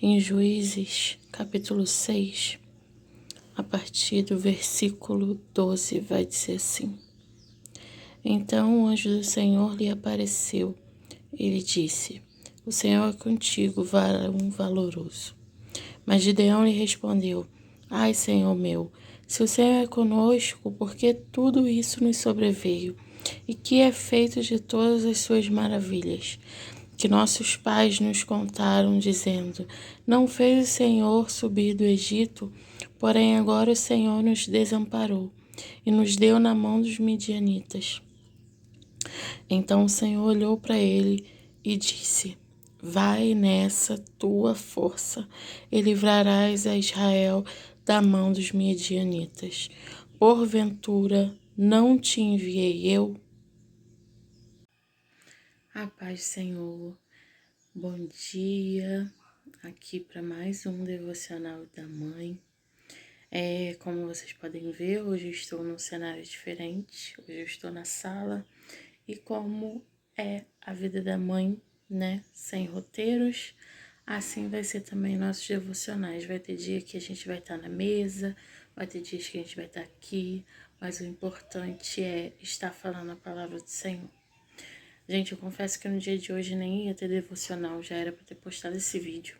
em Juízes, capítulo 6, a partir do versículo 12, vai dizer assim: Então o anjo do Senhor lhe apareceu. Ele disse: O Senhor é contigo, varão valoroso. Mas Gideão lhe respondeu: Ai, Senhor meu, se o Senhor é conosco, por que tudo isso nos sobreveio? E que é feito de todas as suas maravilhas, que nossos pais nos contaram, dizendo: Não fez o Senhor subir do Egito, porém agora o Senhor nos desamparou e nos deu na mão dos midianitas. Então o Senhor olhou para ele e disse: Vai nessa tua força e livrarás a Israel da mão dos midianitas. Porventura não te enviei eu? A paz, Senhor. Bom dia. Aqui para mais um devocional da mãe. Como vocês podem ver, hoje eu estou num cenário diferente. Hoje eu estou na sala. E como é a vida da mãe, né? Sem roteiros, assim vai ser também nossos devocionais. Vai ter dia que a gente vai estar na mesa, vai ter dias que a gente vai estar aqui, mas o importante é estar falando a palavra do Senhor. Gente, eu confesso que no dia de hoje nem ia ter devocional, já era para ter postado esse vídeo.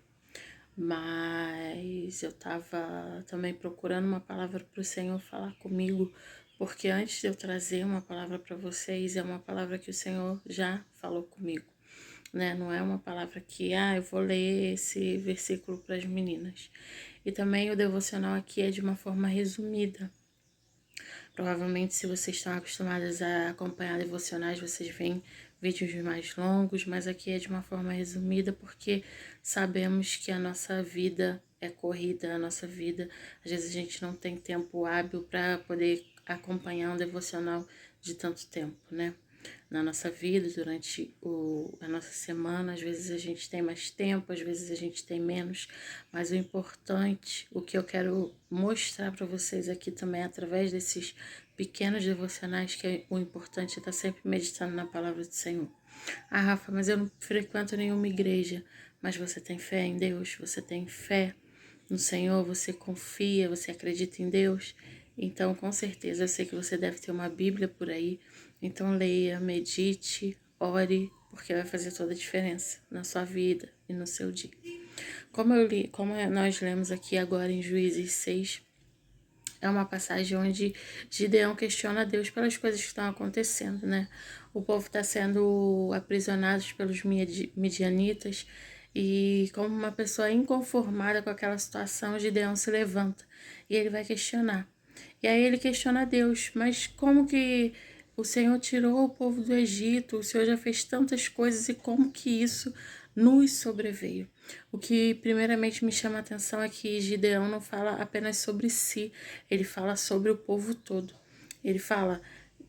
Mas eu tava também procurando uma palavra para o Senhor falar comigo, porque antes de eu trazer uma palavra para vocês, é uma palavra que o Senhor já falou comigo, né? Não é uma palavra que, eu vou ler esse versículo para as meninas. E também o devocional aqui é de uma forma resumida. Provavelmente, se vocês estão acostumadas a acompanhar devocionais, vocês veem vídeos mais longos, mas aqui é de uma forma resumida porque sabemos que a nossa vida é corrida, a nossa vida, às vezes a gente não tem tempo hábil para poder acompanhar um devocional de tanto tempo, né? Na nossa vida, durante a nossa semana, às vezes a gente tem mais tempo, às vezes a gente tem menos, mas o importante, o que eu quero mostrar para vocês aqui também, através desses pequenos devocionais, que o importante é estar sempre meditando na palavra do Senhor. Rafa, mas eu não frequento nenhuma igreja. Mas você tem fé em Deus? Você tem fé no Senhor? Você confia? Você acredita em Deus? Então, com certeza, eu sei que você deve ter uma Bíblia por aí. Então, leia, medite, ore, porque vai fazer toda a diferença na sua vida e no seu dia. Como nós lemos aqui agora em Juízes 6, é uma passagem onde Gideão questiona Deus pelas coisas que estão acontecendo, né? O povo está sendo aprisionado pelos midianitas e, como uma pessoa inconformada com aquela situação, Gideão se levanta e ele vai questionar. E aí ele questiona Deus: mas como que o Senhor tirou o povo do Egito? O Senhor já fez tantas coisas e como que isso nos sobreveio? O que primeiramente me chama a atenção é que Gideão não fala apenas sobre si, ele fala sobre o povo todo. Ele fala: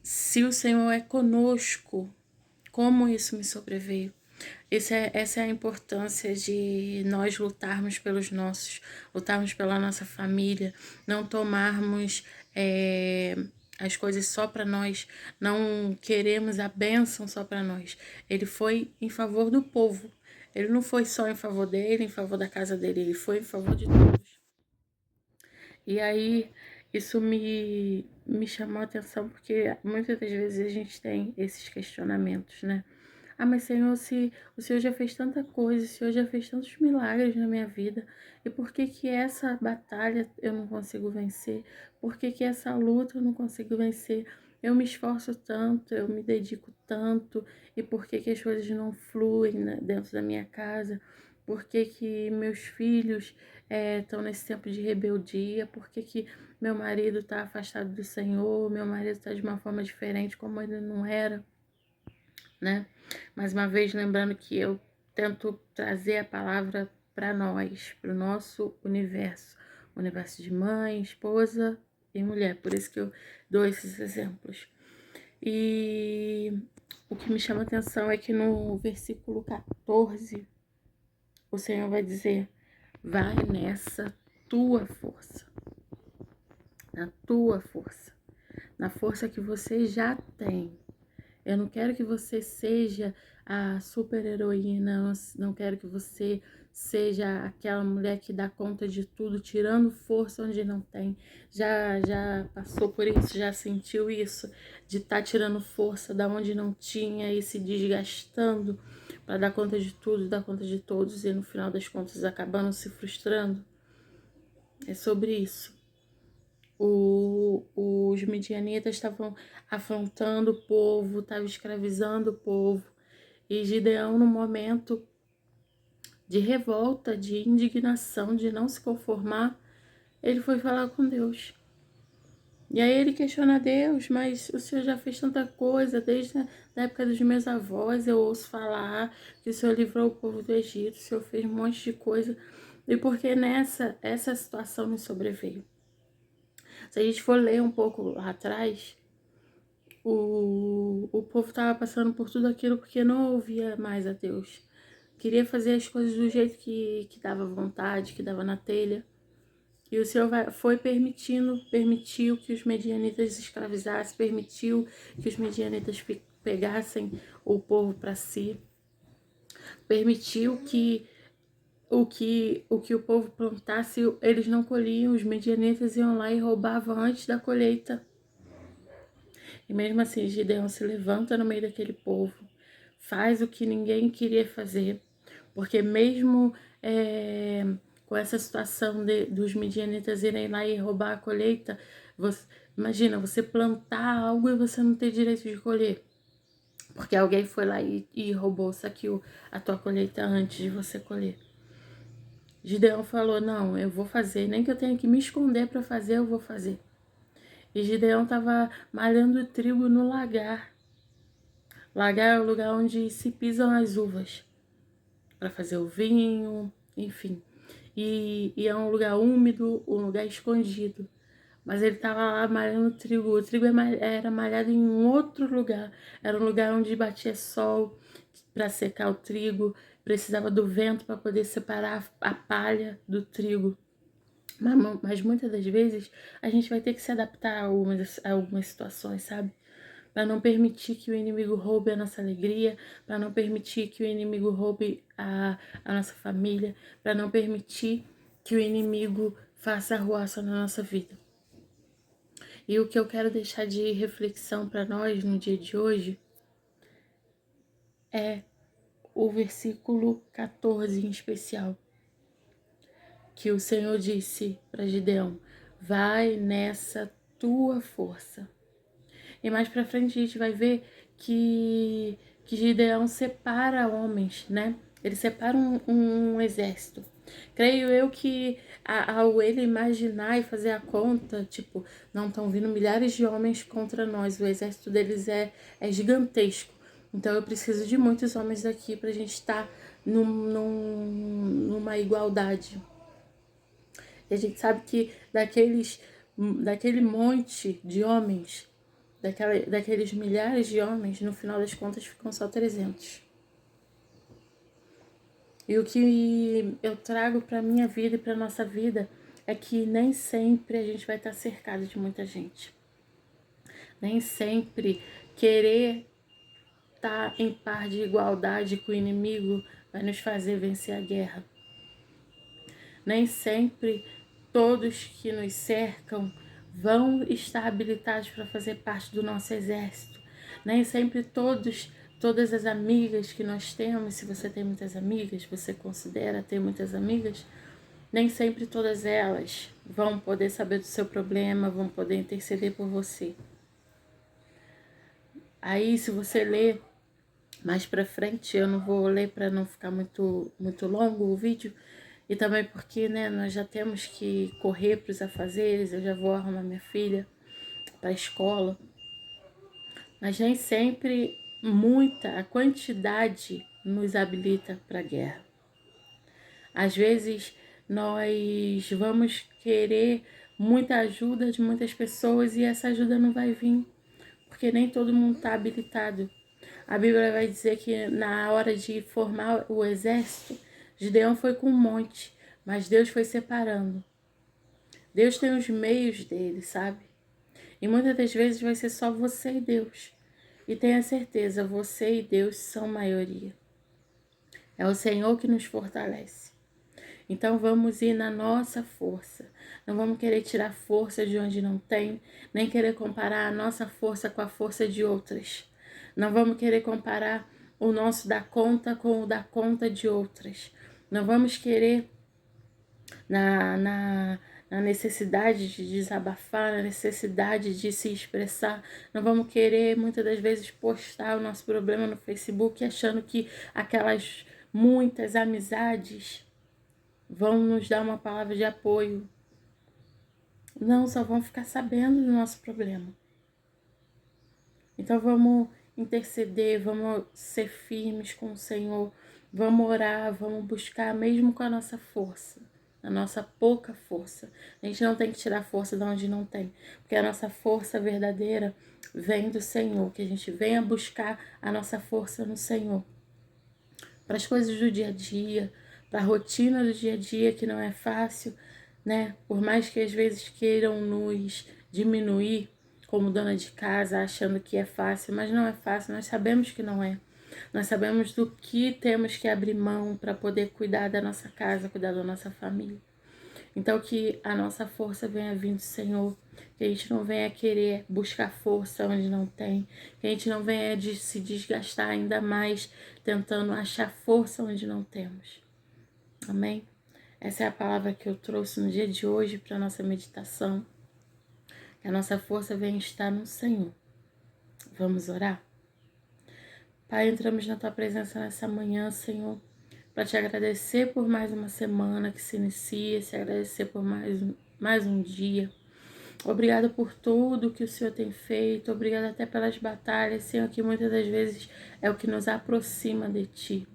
se o Senhor é conosco, como isso me sobreveio? Essa é a importância de nós lutarmos pelos nossos, lutarmos pela nossa família, não tomarmos as coisas só para nós, não queremos a bênção só para nós. Ele foi em favor do povo, ele não foi só em favor dele, em favor da casa dele, ele foi em favor de todos. E aí, isso me chamou a atenção porque muitas das vezes a gente tem esses questionamentos, né? Mas Senhor, se o Senhor já fez tanta coisa, o Senhor já fez tantos milagres na minha vida, e por que que essa batalha eu não consigo vencer? Por que que essa luta eu não consigo vencer? Eu me esforço tanto, eu me dedico tanto, e por que que as coisas não fluem, né, dentro da minha casa? Por que que meus filhos estão nesse tempo de rebeldia? Por que que meu marido está afastado do Senhor? Meu marido está de uma forma diferente como ele não era, né? Mais uma vez, lembrando que eu tento trazer a palavra para nós, para o nosso universo de mãe, esposa e mulher. Por isso que eu dou esses exemplos. E o que me chama a atenção é que no versículo 14, o Senhor vai dizer: vai nessa tua força, na tua força, na força que você já tem. Eu não quero que você seja a super heroína, não quero que você seja aquela mulher que dá conta de tudo, tirando força onde não tem. Já passou por isso, já sentiu isso, de estar tirando força da onde não tinha e se desgastando para dar conta de tudo, dar conta de todos e no final das contas acabando se frustrando. É sobre isso. Os midianitas estavam afrontando o povo, estavam escravizando o povo. E Gideão, no momento de revolta, de indignação, de não se conformar, ele foi falar com Deus. E aí ele questiona Deus, mas o Senhor já fez tanta coisa, desde a época dos meus avós eu ouço falar que o Senhor livrou o povo do Egito, o Senhor fez um monte de coisa. E porque essa situação me sobreveio. Se a gente for ler um pouco lá atrás, o povo estava passando por tudo aquilo porque não ouvia mais a Deus. Queria fazer as coisas do jeito que dava vontade, que dava na telha. E o Senhor permitiu que os medianitas escravizassem, permitiu que os medianitas pegassem o povo para si, permitiu que o povo plantasse, eles não colhiam, os medianitas iam lá e roubavam antes da colheita. E mesmo assim, Gideão se levanta no meio daquele povo, faz o que ninguém queria fazer, porque mesmo com essa situação dos midianitas irem lá e roubar a colheita, imagina, você plantar algo e você não ter direito de colher, porque alguém foi lá e roubou, saqueou a tua colheita antes de você colher. Gideão falou, não, eu vou fazer, nem que eu tenha que me esconder para fazer, eu vou fazer. E Gideão estava malhando trigo no lagar. Lagar é o lugar onde se pisam as uvas para fazer o vinho, enfim. E é um lugar úmido, um lugar escondido. Mas ele estava lá malhando trigo. O trigo era malhado em um outro lugar. Era um lugar onde batia sol para secar o trigo. Precisava do vento para poder separar a palha do trigo. Mas muitas das vezes a gente vai ter que se adaptar a algumas situações, sabe? Para não permitir que o inimigo roube a nossa alegria, para não permitir que o inimigo roube a nossa família, para não permitir que o inimigo faça arruaça na nossa vida. E o que eu quero deixar de reflexão para nós no dia de hoje é o versículo 14 em especial, que o Senhor disse para Gideão, vai nessa tua força. E mais pra frente a gente vai ver que Gideão separa homens, né? Ele separa um exército. Creio eu que ao ele imaginar e fazer a conta, tipo, não estão vindo milhares de homens contra nós, o exército deles é gigantesco. Então eu preciso de muitos homens aqui pra gente estar numa igualdade. E a gente sabe que daquele monte de homens, daqueles milhares de homens, no final das contas ficam só 300. E o que eu trago para minha vida e para nossa vida é que nem sempre a gente vai estar cercado de muita gente. Nem sempre querer estar em par de igualdade com o inimigo vai nos fazer vencer a guerra. Nem sempre todos que nos cercam vão estar habilitados para fazer parte do nosso exército. Nem sempre todas as amigas que nós temos, se você tem muitas amigas, você considera ter muitas amigas, nem sempre todas elas vão poder saber do seu problema, vão poder interceder por você. Aí, se você ler mais pra frente, eu não vou ler para não ficar muito longo o vídeo, e também porque, né, nós já temos que correr para os afazeres, eu já vou arrumar minha filha para a escola. Mas nem sempre a quantidade nos habilita para a guerra. Às vezes nós vamos querer muita ajuda de muitas pessoas e essa ajuda não vai vir, porque nem todo mundo está habilitado. A Bíblia vai dizer que na hora de formar o exército, Gideão foi com um monte, mas Deus foi separando. Deus tem os meios dele, sabe? E muitas das vezes vai ser só você e Deus. E tenha certeza, você e Deus são maioria. É o Senhor que nos fortalece. Então vamos ir na nossa força. Não vamos querer tirar força de onde não tem, nem querer comparar a nossa força com a força de outras. Não vamos querer comparar o nosso dar conta com o dar conta de outras. Não vamos querer na necessidade de desabafar, na necessidade de se expressar. Não vamos querer muitas das vezes postar o nosso problema no Facebook achando que aquelas muitas amizades vão nos dar uma palavra de apoio. Não, só vão ficar sabendo do nosso problema. Então vamos interceder, vamos ser firmes com o Senhor, vamos orar, vamos buscar mesmo com a nossa força, a nossa pouca força. A gente não tem que tirar força de onde não tem, porque a nossa força verdadeira vem do Senhor, que a gente venha buscar a nossa força no Senhor. Para as coisas do dia a dia, para a rotina do dia a dia, que não é fácil, né? Por mais que às vezes queiram nos diminuir como dona de casa, achando que é fácil, mas não é fácil, nós sabemos que não é. Nós sabemos do que temos que abrir mão para poder cuidar da nossa casa, cuidar da nossa família. Então que a nossa força venha vindo do Senhor, que a gente não venha querer buscar força onde não tem, que a gente não venha se desgastar ainda mais tentando achar força onde não temos. Amém? Essa é a palavra que eu trouxe no dia de hoje para a nossa meditação. Que a nossa força venha estar no Senhor. Vamos orar? Pai, entramos na Tua presença nessa manhã, Senhor, para Te agradecer por mais uma semana que se inicia, Te agradecer por mais um dia. Obrigada por tudo que o Senhor tem feito, obrigada até pelas batalhas, Senhor, que muitas das vezes é o que nos aproxima de Ti.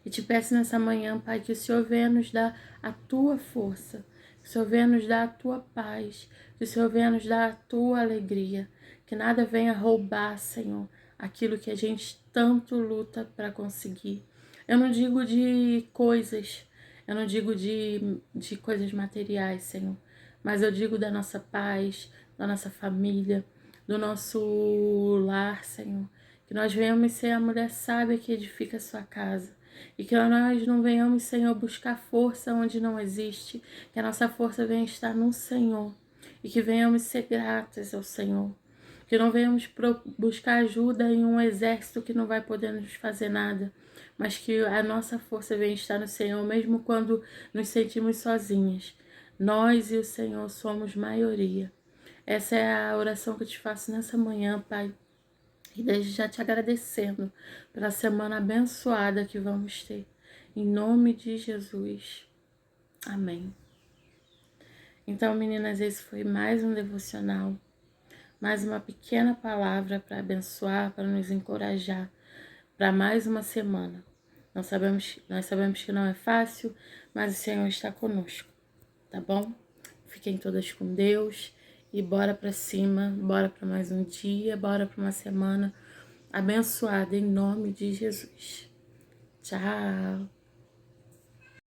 E te peço nessa manhã, Pai, que o Senhor venha nos dar a Tua força, que o Senhor venha nos dar a Tua paz, que o Senhor venha nos dar a Tua alegria, que nada venha roubar, Senhor, aquilo que a gente tanto luta para conseguir. Eu não digo de coisas, eu não digo de coisas materiais, Senhor, mas eu digo da nossa paz, da nossa família, do nosso lar, Senhor. Que nós venhamos ser a mulher sábia que edifica a sua casa. E que nós não venhamos, Senhor, buscar força onde não existe. Que a nossa força venha estar no Senhor. E que venhamos ser gratas ao Senhor. Que não venhamos buscar ajuda em um exército que não vai poder nos fazer nada. Mas que a nossa força venha estar no Senhor, mesmo quando nos sentimos sozinhas. Nós e o Senhor somos maioria. Essa é a oração que eu te faço nessa manhã, Pai. E desde já te agradecendo pela semana abençoada que vamos ter. Em nome de Jesus. Amém. Então, meninas, esse foi mais um devocional. Mais uma pequena palavra para abençoar, para nos encorajar para mais uma semana. Nós sabemos que não é fácil, mas o Senhor está conosco, tá bom? Fiquem todas com Deus e bora para cima, bora para mais um dia, bora para uma semana abençoada em nome de Jesus. Tchau!